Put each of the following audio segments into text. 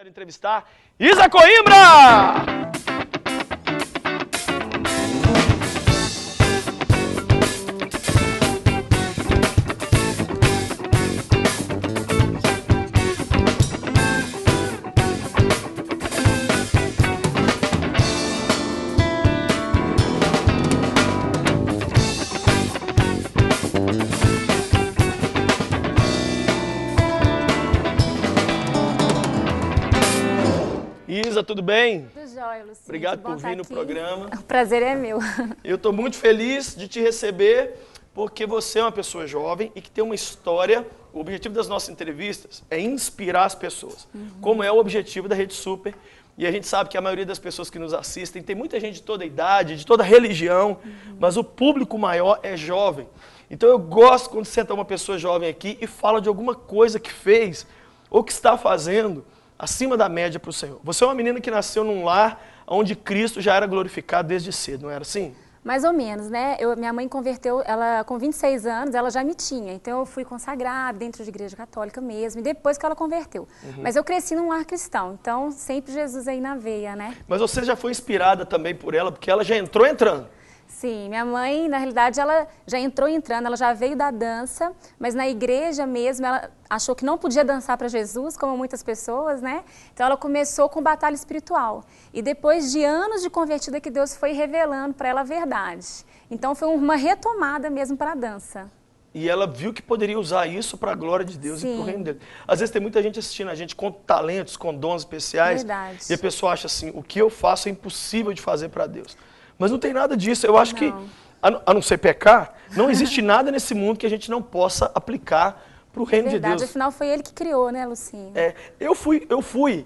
Quero entrevistar Isa Coimbra! Isa, tudo bem? Tudo jóia, Lucinha. Obrigado por vir no programa. O prazer é meu. Eu estou muito feliz de te receber, porque você é uma pessoa jovem e que tem uma história. O objetivo das nossas entrevistas é inspirar as pessoas, como é o objetivo da Rede Super. E a gente sabe que a maioria das pessoas que nos assistem, tem muita gente de toda idade, de toda religião, mas o público maior é jovem. Então eu gosto quando senta uma pessoa jovem aqui e fala de alguma coisa que fez ou que está fazendo acima da média para o Senhor. Você é uma menina que nasceu num lar onde Cristo já era glorificado desde cedo, não era assim? Mais ou menos, né? Minha mãe converteu, ela com 26 anos, ela já me tinha. Então eu fui consagrada dentro de igreja católica mesmo, e depois que ela converteu. Mas eu cresci num lar cristão, então sempre Jesus aí na veia, né? Mas você já foi inspirada também por ela, porque ela já entrou entrando. Sim, minha mãe, na realidade, ela já entrou entrando, ela já veio da dança, mas na igreja mesmo, ela achou que não podia dançar para Jesus, como muitas pessoas, né? Então ela começou com batalha espiritual. E depois de anos de convertida que Deus foi revelando para ela a verdade. Então foi uma retomada mesmo para a dança. E ela viu que poderia usar isso para a glória de Deus. Sim. E para o reino dele. Às vezes tem muita gente assistindo a gente com talentos, com dons especiais. Verdade. E a pessoa acha assim, o que eu faço é impossível de fazer para Deus. Mas não tem nada disso. Eu acho que, a não ser pecar, não existe nada nesse mundo que a gente não possa aplicar para o reino de Deus. Afinal foi ele que criou, né, Lucinha? Eu fui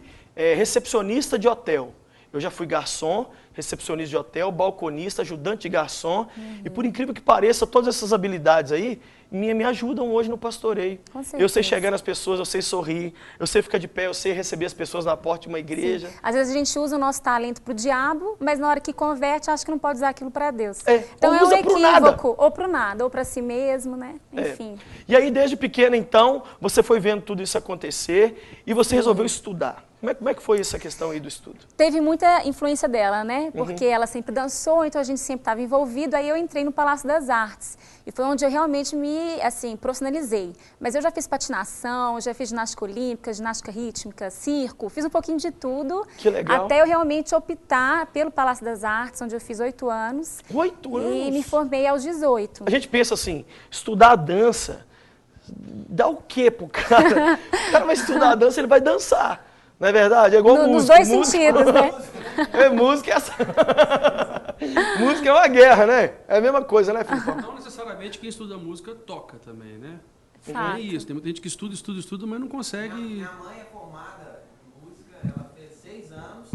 recepcionista de hotel. Eu já fui garçom, recepcionista de hotel, balconista, ajudante de garçom. E por incrível que pareça, todas essas habilidades aí me ajudam hoje no pastoreio. Com certeza. Eu sei chegar nas pessoas, eu sei sorrir, eu sei ficar de pé, eu sei receber as pessoas na porta de uma igreja. Sim. Às vezes a gente usa o nosso talento para o diabo, mas na hora que converte, acha que não pode usar aquilo para Deus. Então é um equívoco, ou para o nada, ou para si mesmo, né? Enfim. E aí, desde pequena, então, você foi vendo tudo isso acontecer e você resolveu estudar. Como é que foi essa questão aí do estudo? Teve muita influência dela, né? Porque ela sempre dançou, então a gente sempre estava envolvido. Aí eu entrei no Palácio das Artes. E foi onde eu realmente me, assim, profissionalizei. Mas eu já fiz patinação, já fiz ginástica olímpica, ginástica rítmica, circo, fiz um pouquinho de tudo. Que legal. Até eu realmente optar pelo Palácio das Artes, onde eu fiz 8 anos. 8 anos? E me formei aos 18. A gente pensa assim, estudar dança, dá o quê pro cara? O cara vai estudar dança, ele vai dançar. Não é verdade? É igual música. Nos dois sentidos, né? Música música é uma guerra, né? É a mesma coisa, né, Filipe? Não necessariamente quem estuda música toca também, né? Fato. É isso, tem muita gente que estuda, mas não consegue... Minha mãe é formada em música, ela fez 6 anos.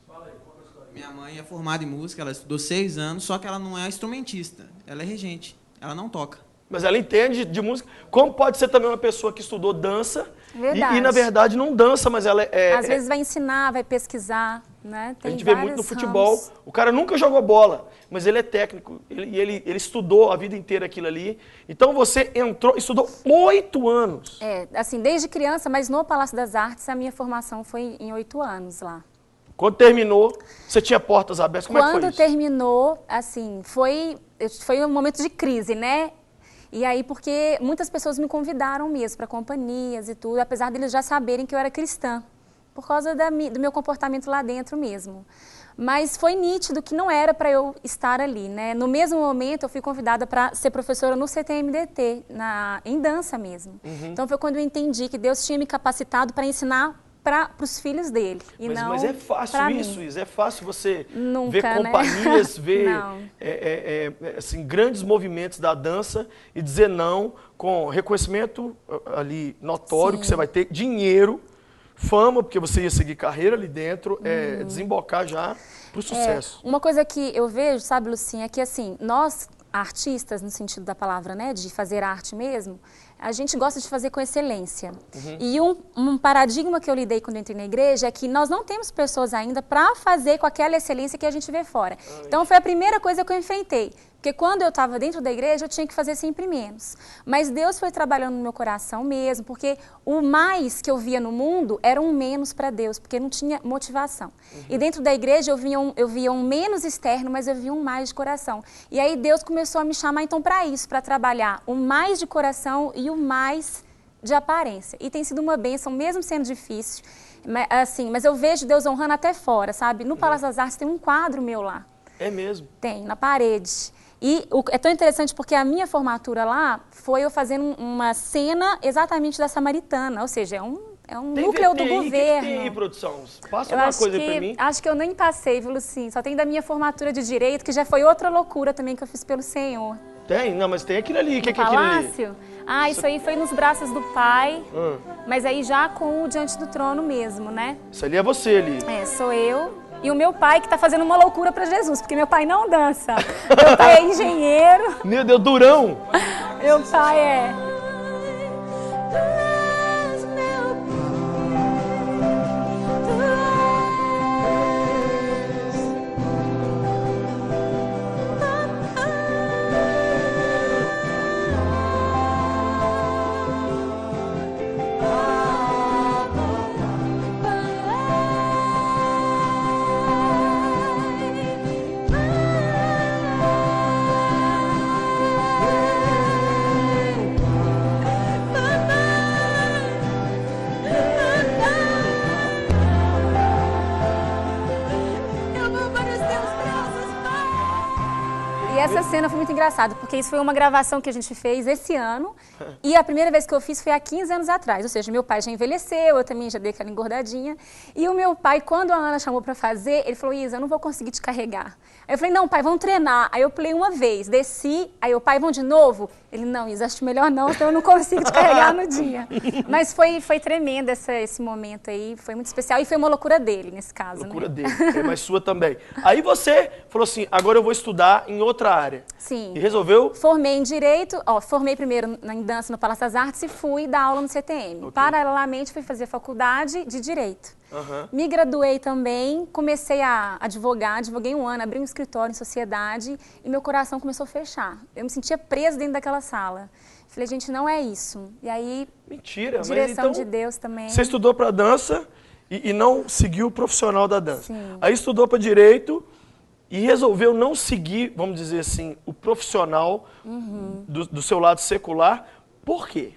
Fala aí, qual é a história? Minha mãe é formada em música, ela estudou 6 anos, só que ela não é instrumentista, ela é regente, ela não toca. Mas ela entende de música. Como pode ser também uma pessoa que estudou dança e na verdade, não dança, mas ela Às vezes vai ensinar, vai pesquisar, né? Tem a gente vê muito no futebol. O cara nunca jogou bola, mas ele é técnico. Ele estudou a vida inteira aquilo ali. Então você estudou 8 anos. Assim, desde criança, mas no Palácio das Artes a minha formação foi em 8 anos lá. Quando terminou, você tinha portas abertas? Como é que foi isso? Quando terminou, assim, foi um momento de crise, né? E aí, porque muitas pessoas me convidaram mesmo para companhias e tudo, apesar deles já saberem que eu era cristã, por causa do meu comportamento lá dentro mesmo. Mas foi nítido que não era para eu estar ali, né? No mesmo momento, eu fui convidada para ser professora no CTMDT, em dança mesmo. Então foi quando eu entendi que Deus tinha me capacitado para ensinar para os filhos dele. Mas é fácil isso, é fácil você ver né? companhias, ver assim, grandes movimentos da dança e dizer não com reconhecimento ali notório. Sim. Que você vai ter, dinheiro, fama, porque você ia seguir carreira ali dentro, desembocar já para o sucesso. Uma coisa que eu vejo, sabe, Lucinha, é que assim, nós artistas, no sentido da palavra, né, de fazer arte mesmo, a gente gosta de fazer com excelência. E um paradigma que eu lidei quando eu entrei na igreja é que nós não temos pessoas ainda para fazer com aquela excelência que a gente vê fora. Então foi a primeira coisa que eu enfrentei. Porque quando eu estava dentro da igreja, eu tinha que fazer sempre menos. Mas Deus foi trabalhando no meu coração mesmo, porque o mais que eu via no mundo era um menos para Deus, porque não tinha motivação. E dentro da igreja eu via um menos externo, mas eu via um mais de coração. E aí Deus começou a me chamar então para isso, para trabalhar o mais de coração e o mais de aparência. E tem sido uma bênção, mesmo sendo difícil. Assim, mas eu vejo Deus honrando até fora, sabe? No Palácio das Artes tem um quadro meu lá. É mesmo? Tem, na parede. E é tão interessante porque a minha formatura lá foi eu fazendo uma cena exatamente da Samaritana, ou seja, é um núcleo do governo. O que tem aí, produção? Passa uma coisa aí pra mim. Acho que eu nem passei, viu, Lucinho? Só tem da minha formatura de Direito, que já foi outra loucura também que eu fiz pelo Senhor. Tem? Não, mas tem aquilo ali. O que é aquilo ali? Palácio? Ah, isso aí foi nos braços do Pai, mas aí já com o diante do trono mesmo, né? Isso ali é você ali. É, sou eu. E o meu pai que tá fazendo uma loucura para Jesus, porque meu pai não dança. Meu pai é engenheiro. Meu Deus, durão! Meu pai é... E essa cena foi muito engraçada, porque isso foi uma gravação que a gente fez esse ano, e a primeira vez que eu fiz foi há 15 anos atrás, ou seja, meu pai já envelheceu, eu também já dei aquela engordadinha, e o meu pai, quando a Ana chamou pra fazer, ele falou, Isa, eu não vou conseguir te carregar. Aí eu falei, não, pai, vamos treinar. Aí eu pulei uma vez, desci, aí o pai, vão de novo? Ele, não, Isa, acho melhor não, senão eu não consigo te carregar no dia. Mas foi tremendo esse momento aí, foi muito especial, e foi uma loucura dele, nesse caso, Loucura né? dele, mas sua também. Aí você falou assim, agora eu vou estudar em outra área. Sim. E resolveu? Formei em Direito, formei primeiro em Dança no Palácio das Artes e fui dar aula no CTM. Okay. Paralelamente, fui fazer faculdade de Direito. Me graduei também, comecei a advogar, advoguei um ano, abri um escritório em sociedade e meu coração começou a fechar. Eu me sentia presa dentro daquela sala. Falei, gente, não é isso. E aí, mentira, direção mas então, de Deus também. Você estudou para dança e não seguiu o profissional da dança. Sim. Aí estudou para Direito e resolveu não seguir, vamos dizer assim, o profissional do seu lado secular. Por quê?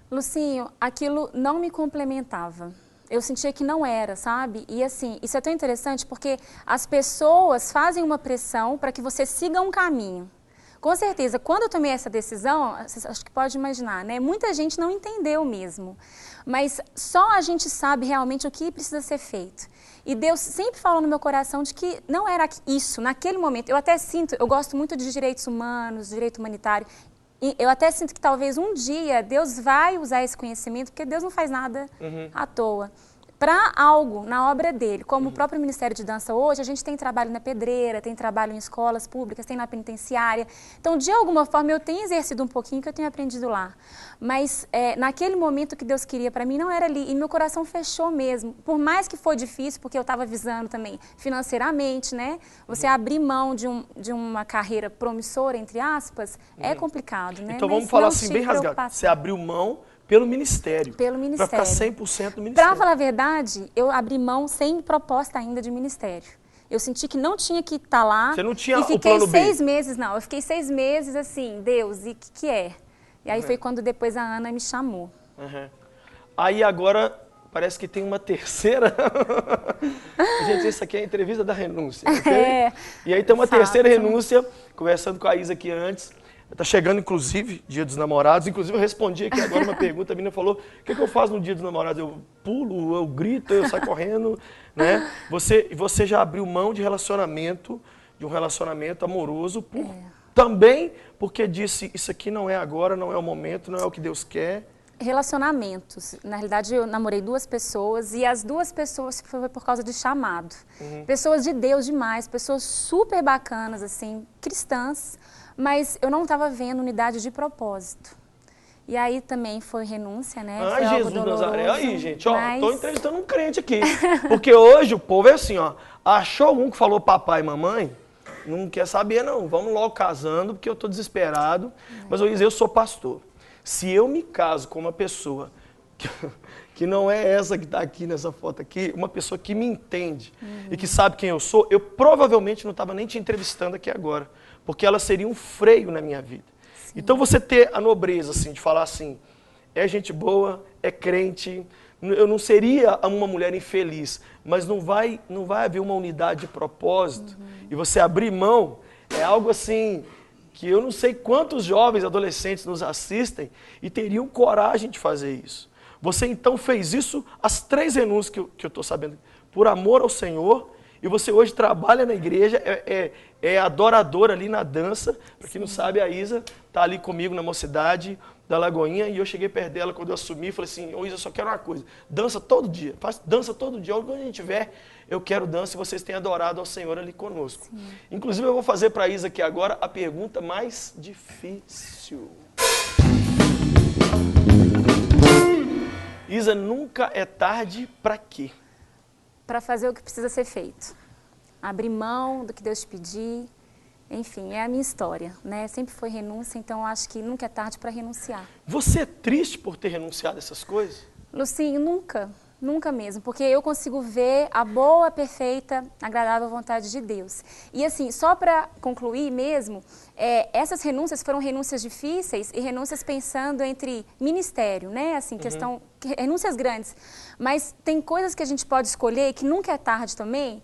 Lucinho, aquilo não me complementava. Eu sentia que não era, sabe? E assim, isso é tão interessante porque as pessoas fazem uma pressão para que você siga um caminho. Com certeza, quando eu tomei essa decisão, acho que pode imaginar, né? Muita gente não entendeu mesmo. Mas só a gente sabe realmente o que precisa ser feito. E Deus sempre falou no meu coração de que não era isso, naquele momento. Eu até sinto, eu gosto muito de direitos humanos, direito humanitário. E eu até sinto que talvez um dia Deus vai usar esse conhecimento, porque Deus não faz nada à toa. Para algo na obra dele, como o próprio Ministério de Dança hoje, a gente tem trabalho na pedreira, tem trabalho em escolas públicas, tem na penitenciária. Então, de alguma forma, eu tenho exercido um pouquinho que eu tenho aprendido lá. Mas naquele momento que Deus queria para mim, não era ali. E meu coração fechou mesmo. Por mais que foi difícil, porque eu estava visando também financeiramente, né? Você abrir mão de uma carreira promissora, entre aspas, é complicado, né? Então, mas vamos falar assim, bem rasgado. Você abriu mão pelo ministério. Pelo ministério. Para ficar 100% no ministério. Para falar a verdade, eu abri mão sem proposta ainda de ministério. Eu senti que não tinha que estar lá. Você não tinha e o fiquei plano B? 6 meses, não. Eu fiquei 6 meses assim, Deus, e o que é? E aí foi quando depois a Ana me chamou. Aí agora parece que tem uma terceira. Gente, isso aqui é a entrevista da renúncia. Okay? E aí tem uma terceira renúncia, conversando com a Isa aqui antes. Está chegando, inclusive, Dia dos Namorados. Inclusive, eu respondi aqui agora uma pergunta. A menina falou, o que eu faço no Dia dos Namorados? Eu pulo, eu grito, eu saio correndo. Né? Você já abriu mão de um relacionamento amoroso, também porque disse, isso aqui não é agora, não é o momento, não é o que Deus quer. Relacionamentos. Na realidade, eu namorei 2 pessoas e as 2 pessoas foi por causa de chamado. Pessoas de Deus demais, pessoas super bacanas, assim, cristãs. Mas eu não estava vendo unidade de propósito. E aí também foi renúncia, né? Ai, foi algo Jesus doloroso, Nazaré. Aí, gente, ó, mas... tô entrevistando um crente aqui. Porque hoje o povo é assim, ó. Achou um que falou papai e mamãe, não quer saber não, vamos logo casando, porque eu estou desesperado. Mas, Isa, eu sou pastor. Se eu me caso com uma pessoa que não é essa que está aqui nessa foto aqui, uma pessoa que me entende e que sabe quem eu sou, eu provavelmente não estava nem te entrevistando aqui agora, porque ela seria um freio na minha vida. Sim. Então você ter a nobreza assim, de falar assim, é gente boa, é crente, eu não seria uma mulher infeliz, mas não vai haver uma unidade de propósito e você abrir mão é algo assim que eu não sei quantos jovens adolescentes nos assistem e teriam coragem de fazer isso. Você então fez isso, as 3 renúncias que eu estou sabendo, por amor ao Senhor, e você hoje trabalha na igreja, é adoradora ali na dança. Para quem não sabe, a Isa está ali comigo na Mocidade da Lagoinha, e eu cheguei perto dela quando eu assumi e falei assim, ô Isa, eu só quero uma coisa, dança todo dia, faz dança todo dia, onde a gente tiver, eu quero dança e vocês têm adorado ao Senhor ali conosco. Sim. Inclusive eu vou fazer para a Isa aqui agora a pergunta mais difícil. Isa, nunca é tarde para quê? Para fazer o que precisa ser feito. Abrir mão do que Deus te pedir. Enfim, é a minha história, né? Sempre foi renúncia, então eu acho que nunca é tarde para renunciar. Você é triste por ter renunciado a essas coisas? Lucinho, nunca. Nunca mesmo, porque eu consigo ver a boa, perfeita, agradável vontade de Deus. E assim, só para concluir mesmo, essas renúncias foram renúncias difíceis e renúncias pensando entre ministério, né? Assim, renúncias grandes. Mas tem coisas que a gente pode escolher, que nunca é tarde também,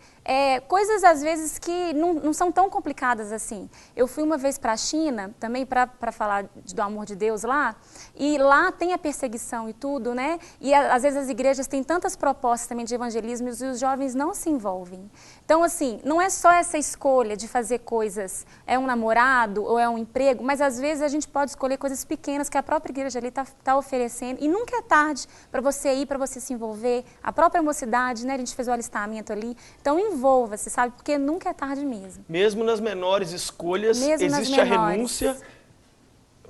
coisas às vezes que não são tão complicadas assim. Eu fui uma vez para a China, também para falar do amor de Deus lá, e lá tem a perseguição e tudo, né? E às vezes as igrejas têm tantas propostas também de evangelismo e os jovens não se envolvem. Então, assim, não é só essa escolha de fazer coisas, é um namorado ou é um emprego, mas às vezes a gente pode escolher coisas pequenas que a própria igreja ali está oferecendo, e nunca é tarde para você ir, para você se envolver. A própria mocidade, né? A gente fez o alistamento ali. Então, envolva-se, sabe? Porque nunca é tarde mesmo. Mesmo nas menores escolhas, existe a renúncia.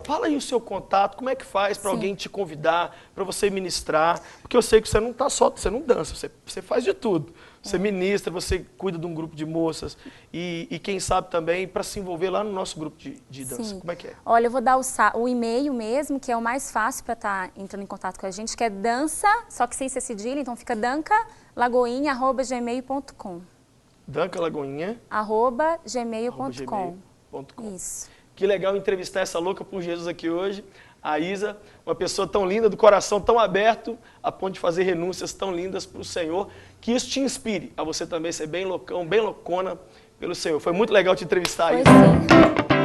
Fala aí o seu contato, como é que faz para alguém te convidar, para você ministrar, porque eu sei que você não está só, você não dança, você faz de tudo. Você ministra, você cuida de um grupo de moças e quem sabe também para se envolver lá no nosso grupo de dança. Sim. Como é que é? Olha, eu vou dar o e-mail mesmo, que é o mais fácil para estar entrando em contato com a gente, que é dança, só que sem ser cedilha, então fica dancalagoinha@gmail.com. dancalagoinha@gmail.com. Isso. Que legal entrevistar essa louca por Jesus aqui hoje, a Isa, uma pessoa tão linda, do coração tão aberto, a ponto de fazer renúncias tão lindas para o Senhor, que isso te inspire a você também ser bem loucão, bem loucona pelo Senhor. Foi muito legal te entrevistar, Isa. Foi sim.